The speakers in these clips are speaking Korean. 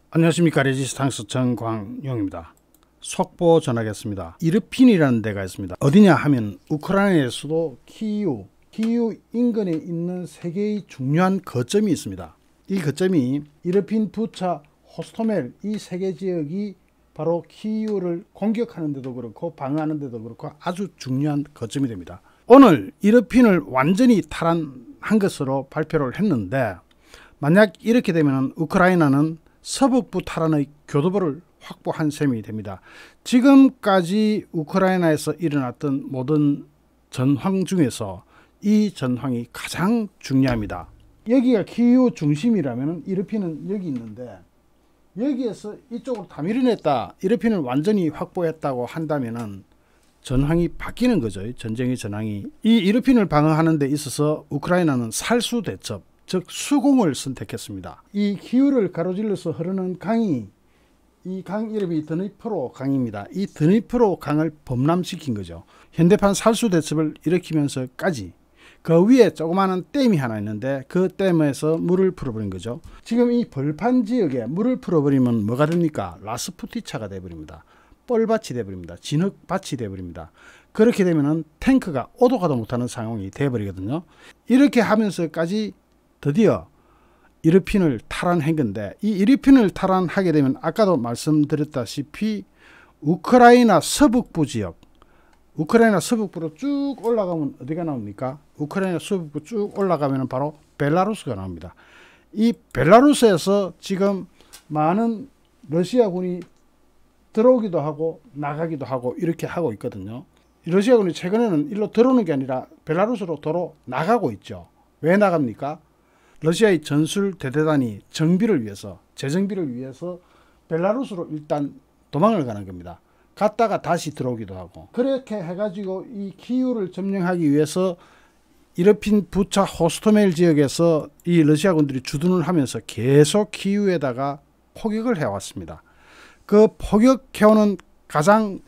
안녕하십니까. 레지스탕스 정광용입니다. 속보 전하겠습니다. 이르핀이라는 데가 있습니다. 어디냐 하면 우크라이나의 수도 키이우 인근에 있는 세 개의 중요한 거점이 있습니다. 이 거점이 이르핀, 부차, 호스토멜 이 세 개 지역이 바로 키이우를 공격하는 데도 그렇고 방어하는 데도 그렇고 아주 중요한 거점이 됩니다. 오늘 이르핀을 완전히 탈환한 것으로 발표를 했는데, 만약 이렇게 되면 우크라이나는 서북부 탈환의 교두보를 확보한 셈이 됩니다. 지금까지 우크라이나에서 일어났던 모든 전황 중에서 이 전황이 가장 중요합니다. 여기가 키이우 중심이라면 이르핀은 여기 있는데, 여기에서 이쪽으로 다 밀어냈다, 이르핀을 완전히 확보했다고 한다면은 전황이 바뀌는 거죠. 전쟁의 전황이. 이 이르핀을 방어하는 데 있어서 우크라이나는 살수 대첩, 즉 수공을 선택했습니다. 이 키이우를 가로질러서 흐르는 강이, 이 강 이름이 드니프로 강입니다. 이 드니프로 강을 범람시킨 거죠. 현대판 살수 대첩을 일으키면서까지 그 위에 조그마한 댐이 하나 있는데 그 댐에서 물을 풀어버린 거죠. 지금 이 벌판 지역에 물을 풀어버리면 뭐가 됩니까? 라스푸티차가 돼버립니다. 뻘밭이 돼버립니다. 진흙밭이 돼버립니다. 그렇게 되면은 탱크가 오도 가도 못하는 상황이 돼버리거든요. 이렇게 하면서까지 드디어 이르핀을 탈환한 건데, 이 이르핀을 탈환하게 되면 아까도 말씀드렸다시피 우크라이나 서북부 지역, 우크라이나 서북부로 쭉 올라가면 어디가 나옵니까? 우크라이나 서북부 쭉 올라가면 바로 벨라루스가 나옵니다. 이 벨라루스에서 지금 많은 러시아군이 들어오기도 하고 나가기도 하고 이렇게 하고 있거든요. 러시아군이 최근에는 일로 들어오는 게 아니라 벨라루스로 도로 나가고 있죠. 왜 나갑니까? 러시아의 전술 대대단이 정비를 위해서, 재정비를 위해서 벨라루스로 일단 도망을 가는 겁니다. 갔다가 다시 들어오기도 하고, 그렇게 해가지고 이 키이우를 점령하기 위해서 이르핀, 부차, 호스토멜 지역에서 이 러시아군들이 주둔을 하면서 계속 키이우에다가 포격을 해왔습니다. 그 포격해오는 가장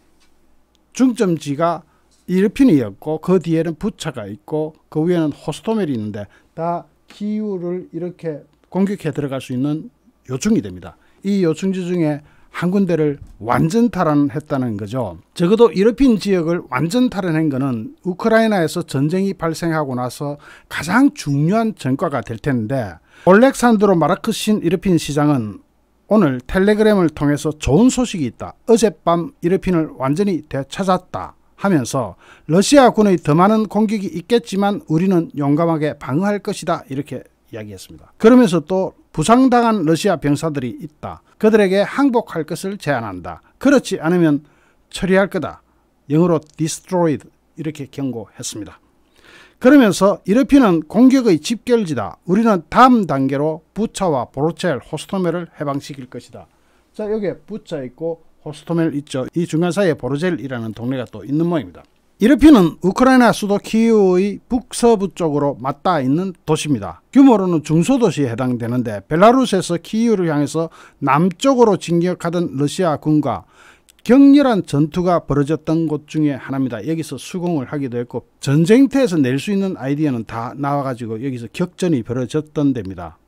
중점지가 이르핀이었고, 그 뒤에는 부차가 있고 그 위에는 호스토멜이 있는데 다 키이우를 이렇게 공격해 들어갈 수 있는 요충이 됩니다. 이 요충지 중에 한 군데를 완전 탈환했다는 거죠. 적어도 이르핀 지역을 완전 탈환한 것은 우크라이나에서 전쟁이 발생하고 나서 가장 중요한 전과가 될 텐데, 올렉산드로 마르크신 이르핀 시장은 오늘 텔레그램을 통해서 좋은 소식이 있다, 어젯밤 이르핀을 완전히 되찾았다 하면서 러시아군의 더 많은 공격이 있겠지만 우리는 용감하게 방어할 것이다, 이렇게 이야기했습니다. 그러면서 또 부상당한 러시아 병사들이 있다, 그들에게 항복할 것을 제안한다, 그렇지 않으면 처리할 거다, 영어로 destroyed, 이렇게 경고했습니다. 그러면서 이르핀은 공격의 집결지다, 우리는 다음 단계로 부차와 보로첼, 호스토멜을 해방시킬 것이다. 자, 여기에 부차 있고 호스토멜 있죠. 이 중간 사이에 보로젤이라는 동네가 또 있는 모양입니다. 이르핀은 우크라이나 수도 키이우의 북서부 쪽으로 맞닿아 있는 도시입니다. 규모로는 중소도시에 해당되는데, 벨라루스에서 키이우를 향해서 남쪽으로 진격하던 러시아군과 격렬한 전투가 벌어졌던 곳 중에 하나입니다. 여기서 수공을 하기도 했고, 전쟁터에서 낼 수 있는 아이디어는 다 나와가지고 여기서 격전이 벌어졌던 데입니다.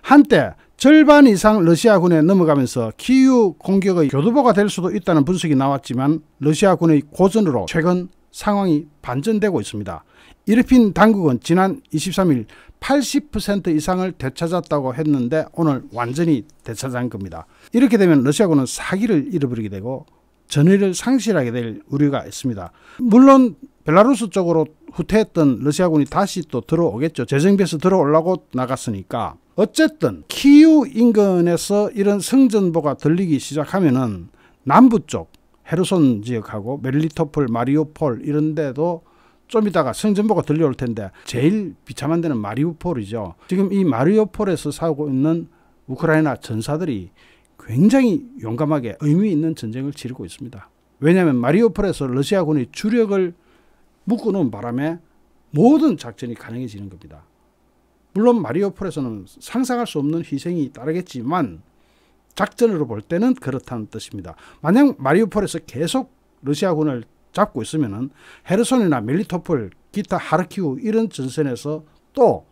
한때 절반 이상 러시아군에 넘어가면서 키이우 공격의 교두보가 될 수도 있다는 분석이 나왔지만 러시아군의 고전으로 최근 상황이 반전되고 있습니다. 이르핀 당국은 지난 23일 80% 이상을 되찾았다고 했는데 오늘 완전히 되찾은 겁니다. 이렇게 되면 러시아군은 사기를 잃어버리게 되고 전의를 상실하게 될 우려가 있습니다. 물론 벨라루스 쪽으로 후퇴했던 러시아군이 다시 또 들어오겠죠. 재정비해서 들어오려고 나갔으니까. 어쨌든 키이우 인근에서 이런 성전보가 들리기 시작하면은 남부 쪽 헤르손 지역하고 멜리토폴, 마리우폴 이런 데도 좀 이따가 성전보가 들려올 텐데, 제일 비참한 데는 마리우폴이죠. 지금 이 마리우폴에서 싸우고 있는 우크라이나 전사들이 굉장히 용감하게 의미 있는 전쟁을 치르고 있습니다. 왜냐하면 마리우폴에서 러시아군이 주력을 묶어놓은 바람에 모든 작전이 가능해지는 겁니다. 물론 마리우폴에서는 상상할 수 없는 희생이 따르겠지만 작전으로 볼 때는 그렇다는 뜻입니다. 만약 마리우폴에서 계속 러시아군을 잡고 있으면은 헤르손이나 멜리토폴, 기타 하르키우 이런 전선에서 또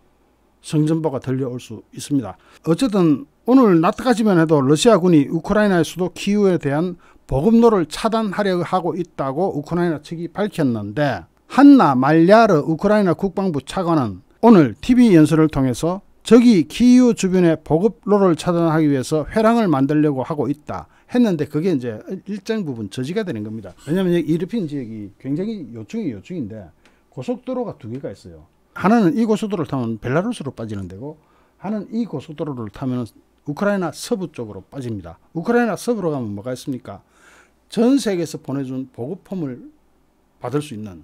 성전보가 들려올 수 있습니다. 어쨌든 오늘 낮까지만 해도 러시아군이 우크라이나의 수도 키이우에 대한 보급로를 차단하려 하고 있다고 우크라이나 측이 밝혔는데, 한나 말야르 우크라이나 국방부 차관은 오늘 TV 연설을 통해서 적이 키이우 주변의 보급로를 차단하기 위해서 회랑을 만들려고 하고 있다 했는데, 그게 이제 일정 부분 저지가 되는 겁니다. 왜냐하면 이르핀 지역이 굉장히 요충인데 고속도로가 두 개가 있어요. 하나는 이 고속도로를 타면 벨라루스로 빠지는 데고, 하나는 이 고속도로를 타면 우크라이나 서부 쪽으로 빠집니다. 우크라이나 서부로 가면 뭐가 있습니까? 전 세계에서 보내준 보급품을 받을 수 있는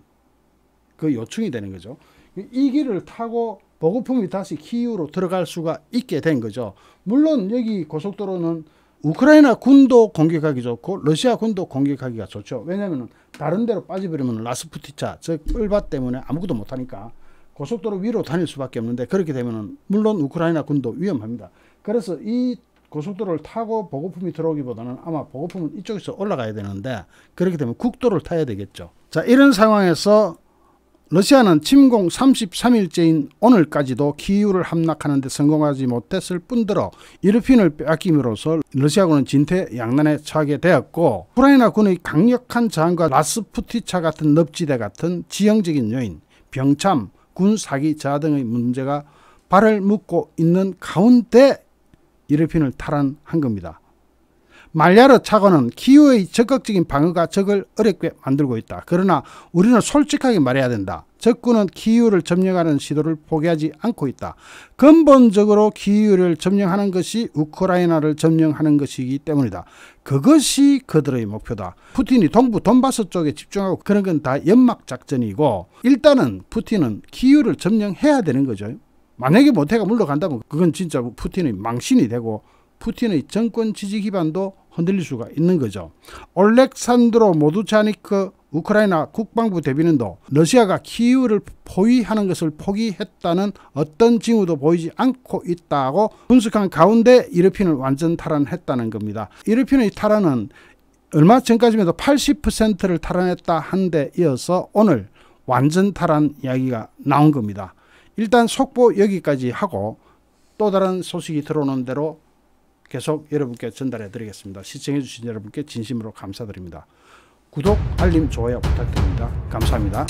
그 요충이 되는 거죠. 이 길을 타고 보급품이 다시 키이우로 들어갈 수가 있게 된 거죠. 물론 여기 고속도로는 우크라이나 군도 공격하기 좋고 러시아 군도 공격하기가 좋죠. 왜냐하면 다른 데로 빠져버리면 라스푸티차, 즉 뿔밭 때문에 아무것도 못하니까 고속도로 위로 다닐 수밖에 없는데, 그렇게 되면 물론 우크라이나 군도 위험합니다. 그래서 이 고속도로를 타고 보급품이 들어오기보다는 아마 보급품은 이쪽에서 올라가야 되는데, 그렇게 되면 국도를 타야 되겠죠. 자, 이런 상황에서 러시아는 침공 33일째인 오늘까지도 키이우를 함락하는 데 성공하지 못했을 뿐더러 이르핀을 빼앗김으로써 러시아군은 진퇴양난에 처하게 되었고, 우크라이나 군의 강력한 저항과 라스푸티차 같은 늪지대 같은 지형적인 요인, 병참, 군 사기 저하 등의 문제가 발을 묶고 있는 가운데 이르핀을 탈환한 겁니다. 말야르 차관은 키이우의 적극적인 방어가 적을 어렵게 만들고 있다. 그러나 우리는 솔직하게 말해야 된다. 적군은 키이우를 점령하는 시도를 포기하지 않고 있다. 근본적으로 키이우를 점령하는 것이 우크라이나를 점령하는 것이기 때문이다. 그것이 그들의 목표다. 푸틴이 동부 돈바스 쪽에 집중하고 그런 건 다 연막작전이고, 일단은 푸틴은 키이우를 점령해야 되는 거죠. 만약에 모태가 물러간다면 그건 진짜 푸틴의 망신이 되고 푸틴의 정권 지지 기반도 흔들릴 수가 있는 거죠. 올렉산드로 모두차니크 우크라이나 국방부 대변인도 러시아가 키이우를 포위하는 것을 포기했다는 어떤 징후도 보이지 않고 있다고 분석한 가운데 이르핀을 완전 탈환했다는 겁니다. 이르핀의 탈환은 얼마 전까지만 해도 80%를 탈환했다 한 데 이어서 오늘 완전 탈환 이야기가 나온 겁니다. 일단 속보 여기까지 하고 또 다른 소식이 들어오는 대로 계속 여러분께 전달해 드리겠습니다. 시청해 주신 여러분께 진심으로 감사드립니다. 구독, 알림, 좋아요 부탁드립니다. 감사합니다.